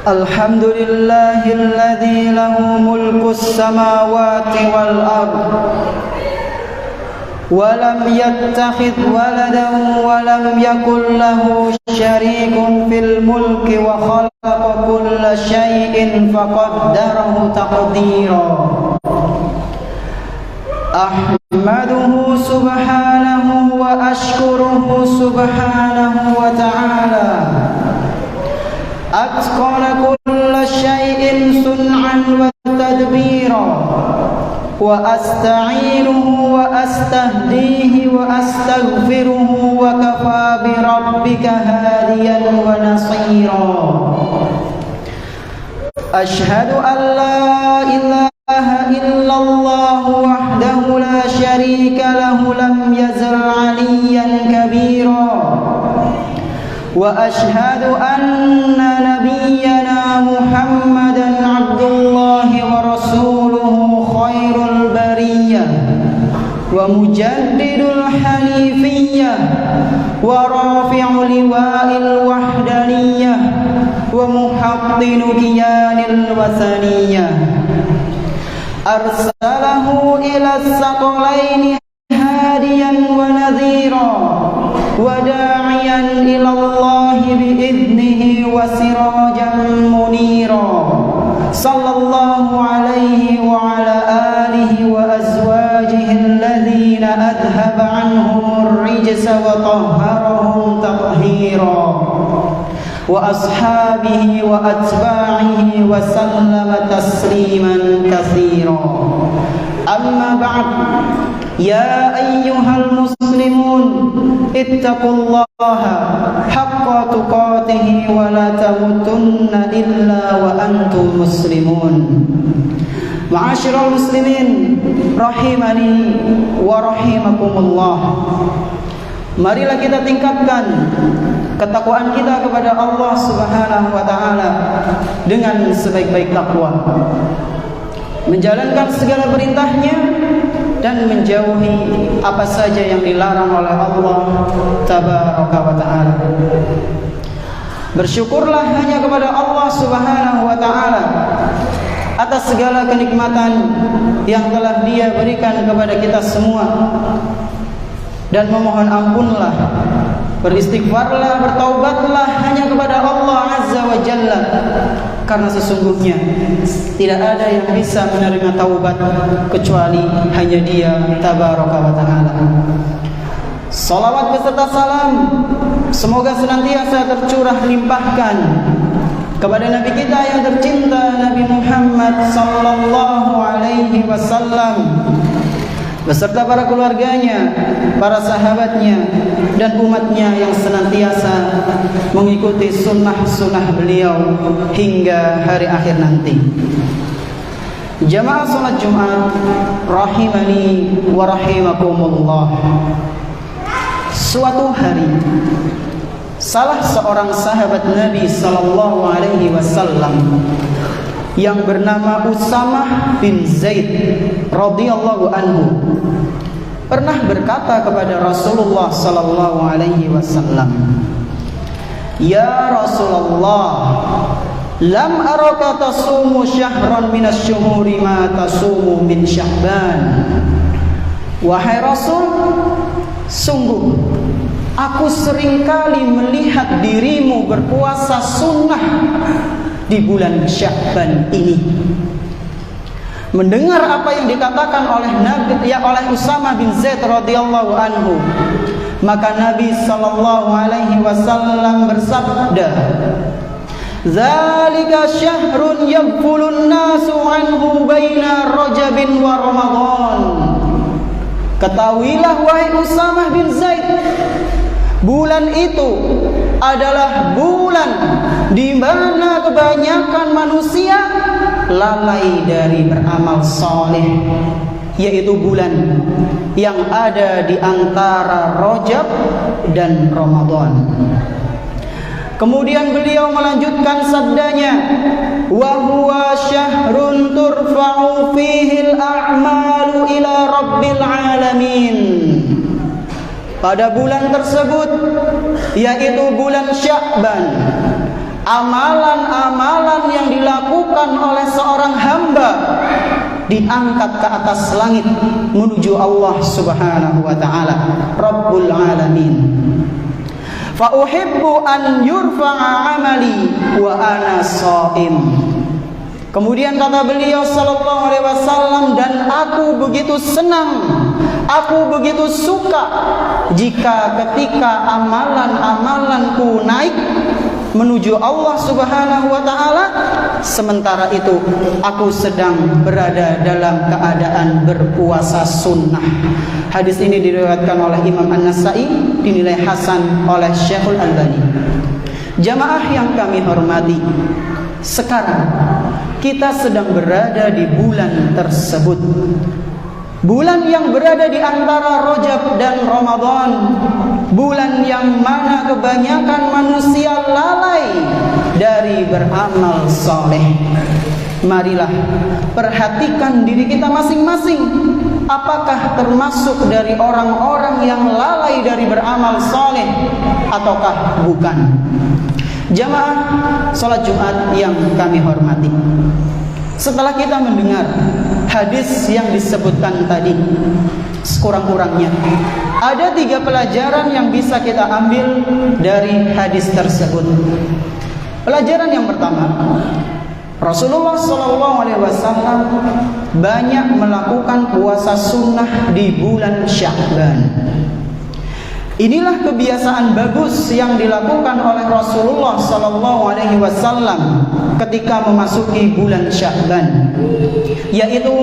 Alhamdulillahilladzi lahu mulkus samawati wal ard wa lam yattakhidh waladan wa lam yakul lahu syarikun fil mulki wa khalaqa kulla syai'in faqaddarahu taqdira. Ahmaduhu subhanahu wa ashkuruhu subhanahu wa ta'ala. Atqana kulla syai'in sun'an wa tadbira, wa asta'inuhu wa astahdihi wa astaghfiruhu wa kafa bi rabbika hadiyan wa nasira. Ashhadu an la ilaha illallah wahdahu la syarika lahu lam yazal 'aliyyan kabira. Wa ashhadu anna nabiyyana Muhammadan abdullahi wa rasuluhu khairul bariyah wa mujaddidul hanifiyyah wa rafi'u liwa'il wahdaniyah wa muhaddinu kiyanil wasaniyah. Arsalahu ila saqalaini hadiyan wa nadhira wa da'iyan ila Allah bi'idnihi wa sirajan munira. Sallallahu alaihi wa ala alihi wa azwajihi alladhina adhaba anhumur rijsa wa tahharahum tathhira, wa ashabihi wa atba'ihi wa sallama tasliman katsira. Amma ba'd. Ya ayyuhal muslimun, ittaqullaha haqqa tuqatih wa la tamutunna illa wa antum muslimun. Ma'asyiral muslimin rahimani wa rahimakumullah. Marilah kita tingkatkan ketakwaan kita kepada Allah Subhanahu wa taala dengan sebaik-baik takwa, menjalankan segala perintahnya dan menjauhi apa saja yang dilarang oleh Allah Tabaraka wa ta'ala. Bersyukurlah hanya kepada Allah Subhanahu wa ta'ala atas segala kenikmatan yang telah Dia berikan kepada kita semua, dan memohon ampunlah, beristighfarlah, bertaubatlah hanya kepada Allah Azza wa Jalla, karena sesungguhnya tidak ada yang bisa menerima taubat kecuali hanya Dia Tabaraka wa ta'ala. Salawat beserta salam semoga senantiasa tercurah limpahkan kepada Nabi kita yang tercinta, Nabi Muhammad sallallahu alaihi wasallam, beserta para keluarganya, para sahabatnya, dan umatnya yang senantiasa mengikuti sunnah-sunnah beliau hingga hari akhir nanti. Jamaah salat Jumat rahimani wa rahimakumullah. Suatu hari salah seorang sahabat Nabi sallallahu alaihi wasallam yang bernama Usamah bin Zaid radhiyallahu anhu pernah berkata kepada Rasulullah sallallahu alaihi wasallam, "Ya Rasulullah, lam araka tasumu syahran minasy-syuhuri ma tasumu min Sya'ban." Wahai Rasul, sungguh aku seringkali melihat dirimu berpuasa sunnah di bulan Sya'ban ini. Mendengar apa yang dikatakan oleh Usamah bin Zaid radhiyallahu anhu, maka Nabi sallallahu alaihi wasallam bersabda, "Dzalika syahrun yaghfulun nasu anhu baina Rajabin wa Ramadan." Ketahuilah wahai Usamah bin Zaid, bulan itu adalah bulan di mana kebanyakan manusia lalai dari beramal soleh, yaitu bulan yang ada di antara Rajab dan Ramadan. Kemudian beliau melanjutkan sabdanya, "Wa huwa syahrun turfa'u fihi al-a'malu ila rabbil alamin." Pada bulan tersebut, yaitu bulan Sya'ban, amalan-amalan yang dilakukan oleh seorang hamba diangkat ke atas langit menuju Allah Subhanahu wa taala, Rabbul Alamin. Fa uhibbu an yurfa'a amali wa ana shaim. Kemudian kata beliau sallallahu alaihi wasallam, dan aku begitu senang, aku begitu suka jika ketika amalan-amalanku naik menuju Allah Subhanahu wa taala, sementara itu aku sedang berada dalam keadaan berpuasa sunnah. Hadis ini diriwayatkan oleh Imam An-Nasa'i, dinilai hasan oleh Syekhul Albani. Jamaah yang kami hormati, sekarang kita sedang berada di bulan tersebut, bulan yang berada di antara Rajab dan Ramadan, bulan yang mana kebanyakan manusia lalai dari beramal soleh. Marilah perhatikan diri kita masing-masing, apakah termasuk dari orang-orang yang lalai dari beramal soleh ataukah bukan. Jamaah sholat Jumat yang kami hormati, setelah kita mendengar hadis yang disebutkan tadi, sekurang-kurangnya ada 3 pelajaran yang bisa kita ambil dari hadis tersebut. Pelajaran yang pertama, Rasulullah SAW banyak melakukan puasa sunnah di bulan Sya'ban. Inilah kebiasaan bagus yang dilakukan oleh Rasulullah SAW ketika memasuki bulan Sya'ban, yaitu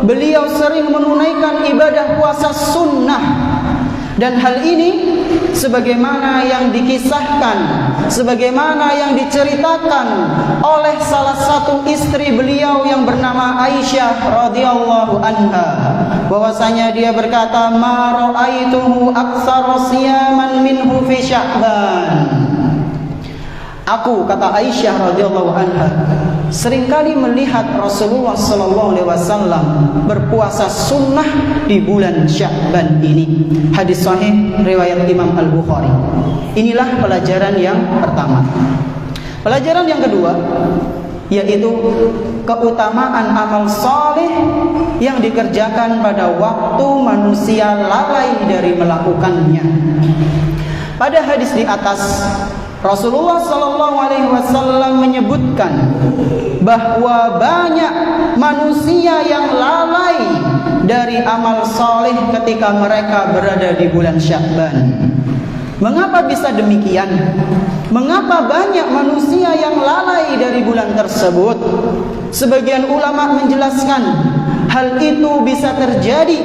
beliau sering menunaikan ibadah puasa sunnah. Dan hal ini sebagaimana yang dikisahkan, sebagaimana yang diceritakan oleh salah satu istri beliau yang bernama Aisyah radhiyallahu anha, bahwasanya dia berkata, ma ra'aituhu aktsara siyaman minhu fi Sya'ban. Aku, kata Aisyah radhiyallahu anha, seringkali melihat Rasulullah sallallahu alaihi wasallam berpuasa sunnah di bulan Sya'ban ini. Hadis sahih riwayat Imam Al-Bukhari. Inilah pelajaran yang pertama. Pelajaran yang kedua, yaitu keutamaan amal saleh yang dikerjakan pada waktu manusia lalai dari melakukannya. Pada hadis di atas, Rasulullah sallallahu alaihi wasallam menyebutkan bahwa banyak manusia yang lalai dari amal saleh ketika mereka berada di bulan Sya'ban. Mengapa bisa demikian? Mengapa banyak manusia yang lalai dari bulan tersebut? Sebagian ulama menjelaskan hal itu bisa terjadi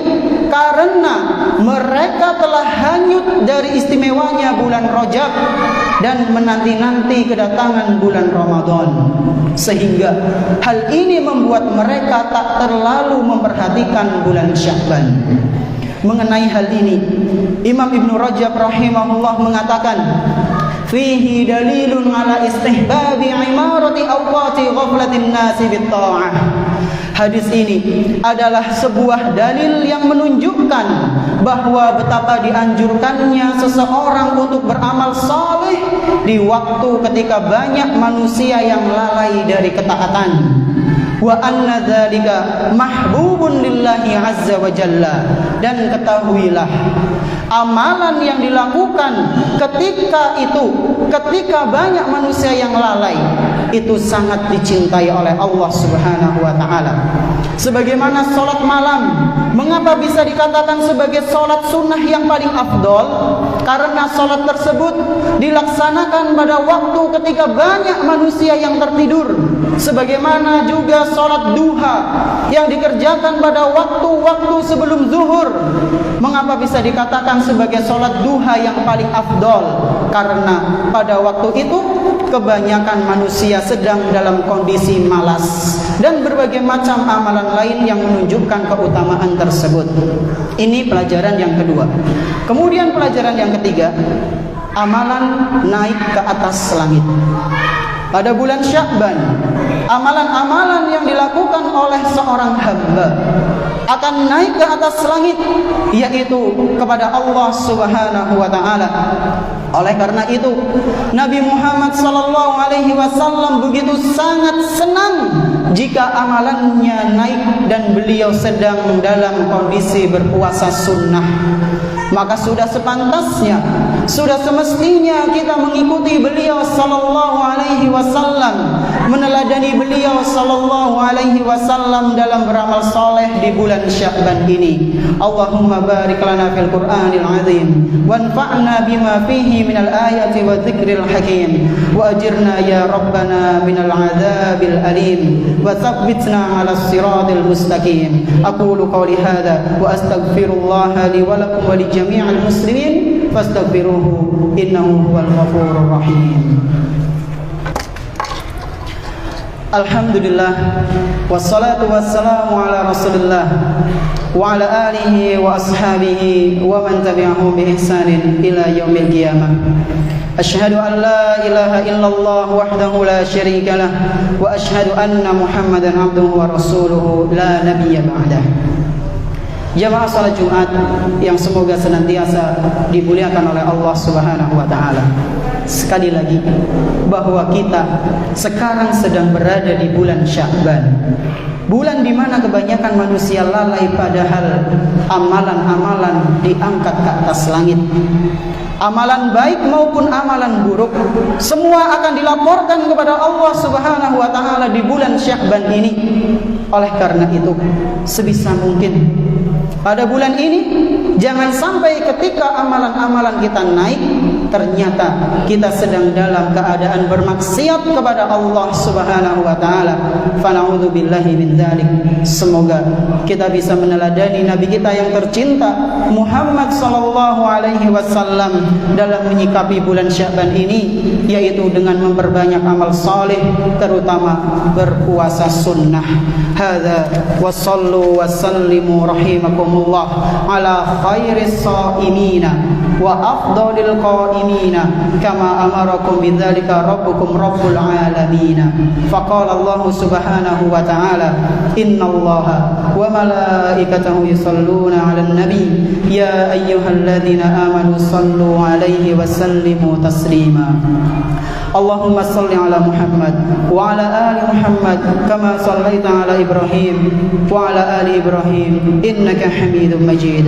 karena mereka telah hanyut dari istimewanya bulan Rajab dan menanti-nanti kedatangan bulan Ramadan, sehingga hal ini membuat mereka tak terlalu memperhatikan bulan Sya'ban. Mengenai hal ini, Imam Ibnu Rajab rahimahullah mengatakan, fihi dalilun ala istihbabi imarati awqati ghaflatin nasi bitta'ah. Hadis ini adalah sebuah dalil yang menunjukkan bahwa betapa dianjurkannya seseorang untuk beramal saleh di waktu ketika banyak manusia yang lalai dari ketaatan. Wa anna dzalika mahbubun lillahi azza wa jalla. Dan ketahuilah, amalan yang dilakukan ketika itu, ketika banyak manusia yang lalai, itu sangat dicintai oleh Allah Subhanahu wa taala. Sebagaimana salat malam, mengapa bisa dikatakan sebagai salat sunnah yang paling afdol? Karena salat tersebut dilaksanakan pada waktu ketika banyak manusia yang tertidur. Sebagaimana juga salat duha yang dikerjakan pada waktu-waktu sebelum zuhur. Mengapa bisa dikatakan sebagai salat duha yang paling afdol? Karena pada waktu itu kebanyakan manusia sedang dalam kondisi malas dan berbagai macam amalan lain yang menunjukkan keutamaan tersebut. Ini pelajaran yang kedua. Kemudian pelajaran yang ketiga, amalan naik ke atas langit. Pada bulan Sya'ban, amalan-amalan yang dilakukan oleh seorang hamba akan naik ke atas langit, yaitu kepada Allah Subhanahu wa taala. Oleh karena itu, Nabi Muhammad sallallahu alaihi wasallam begitu sangat senang jika amalannya naik dan beliau sedang dalam kondisi berpuasa sunnah. Maka sudah sepantasnya, sudah semestinya kita mengikuti beliau sallallahu alaihi wasallam, meneladani beliau sallallahu alaihi wasallam dalam beramal soleh di bulan Sya'ban ini. Allahumma barik lana fil Qur'anil azim, wanfa'na bima fihi minal ayati wa dzikril hakim, wa ajirna ya rabbana minal adzabil alim, wa tsabbitna 'alas siratil mustaqim. Aqulu qawli hadza wa astaghfirullaha li wa lakum wa li jami'il muslimin fastaghfiruhu innahu huwal ghafurur rahim. Alhamdulillah wassalatu wassalamu ala Rasulillah wa ala alihi wa ashabihi wa man tabi'ahum bi ihsanin ila yaumil qiyamah. Asyhadu an la ilaha illallah wahdahu la syarika lah wa asyhadu anna Muhammadan abduhu wa rasuluhu la nabiyya ba'dah. Jamaah salat Jumat yang semoga senantiasa dimuliakan oleh Allah Subhanahu wa taala. Sekali lagi, bahwa kita sekarang sedang berada di bulan Sya'ban. Bulan di mana kebanyakan manusia lalai, padahal amalan-amalan diangkat ke atas langit. Amalan baik maupun amalan buruk semua akan dilaporkan kepada Allah Subhanahu wa taala di bulan Sya'ban ini. Oleh karena itu, sebisa mungkin pada bulan ini jangan sampai ketika amalan-amalan kita naik ternyata kita sedang dalam keadaan bermaksiat kepada Allah Subhanahu wa taala. Fa na'udzubillahi min dzalik. Semoga kita bisa meneladani nabi kita yang tercinta Muhammad sallallahu alaihi wasallam dalam menyikapi bulan Sya'ban ini, yaitu dengan memperbanyak amal saleh, terutama berpuasa sunnah. Hadza wa sallu wa sallimu rahimakumullah ala khairis shaimina wa afdalil qaimina kama amarakum bidzalika rabbukum rabbul alamin. Faqala Allah subhanahu wa ta'ala, innallaha wa malaikatahu yusalluna 'alan nabi ya ayyuhalladzina amanu sallu 'alaihi wa sallimu taslima. Allahumma salli ala Muhammad wa ala ali Muhammad kama sallaita ala Ibrahim wa ala ali Ibrahim innaka Hamidum Majid.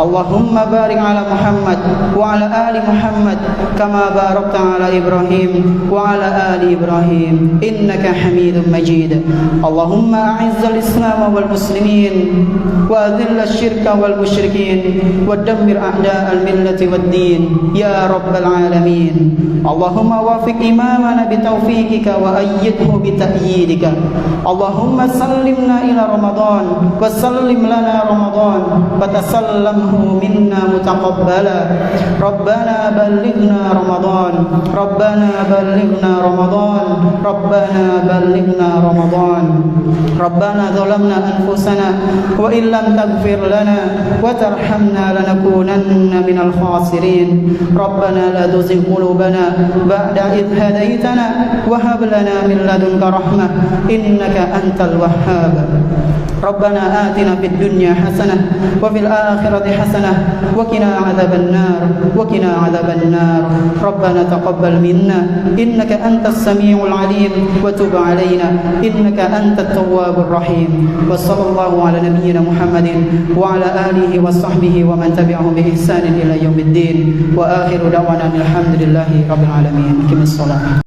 Allahumma barik ala Muhammad wa ala ali Muhammad kama barakta ala Ibrahim wa ala ali Ibrahim innaka Hamidum Majid. Allahumma a'izzal Islam wal muslimin wa adhillal syirka wal musyrikin wa dammir a'da'al millati wad din ya rabbal alamin. Allahumma wafiq imamana bitaufiqika wa ayyidhu bita'yidika. Allahumma sallimna ila Ramadan wa sallim lana Ramadan wa tasallamhu minna mutaqabbala. Rabbana ballighna Ramadan, Rabbana ballighna Ramadan, Rabbana ballighna Ramadan. Rabbana zalamna anfusana wa in lam taghfir lana wa tarhamna lanakunanna minal khasirin. Rabbana la tuzigh qulubana ba'da idh hadaytana wa hab lana min ladunka rahmah innaka antal wahhab. Rabbana atina fid dunya hasanah wa fil akhirati hasanah wa qina adzaban nar wa qina adzaban nar. Rabbana taqabbal minna innaka antas samiul alim wa tub alaina innaka antat tawwabur rahim. Wa sallallahu ala nabiyyina Muhammadin wa ala alihi wa sahbihi wa man tabi'ahum bi ihsanin ila yaumiddin. Wa akhiru da'wana alhamdulillahi rabbil alamin. Aqimis shalah.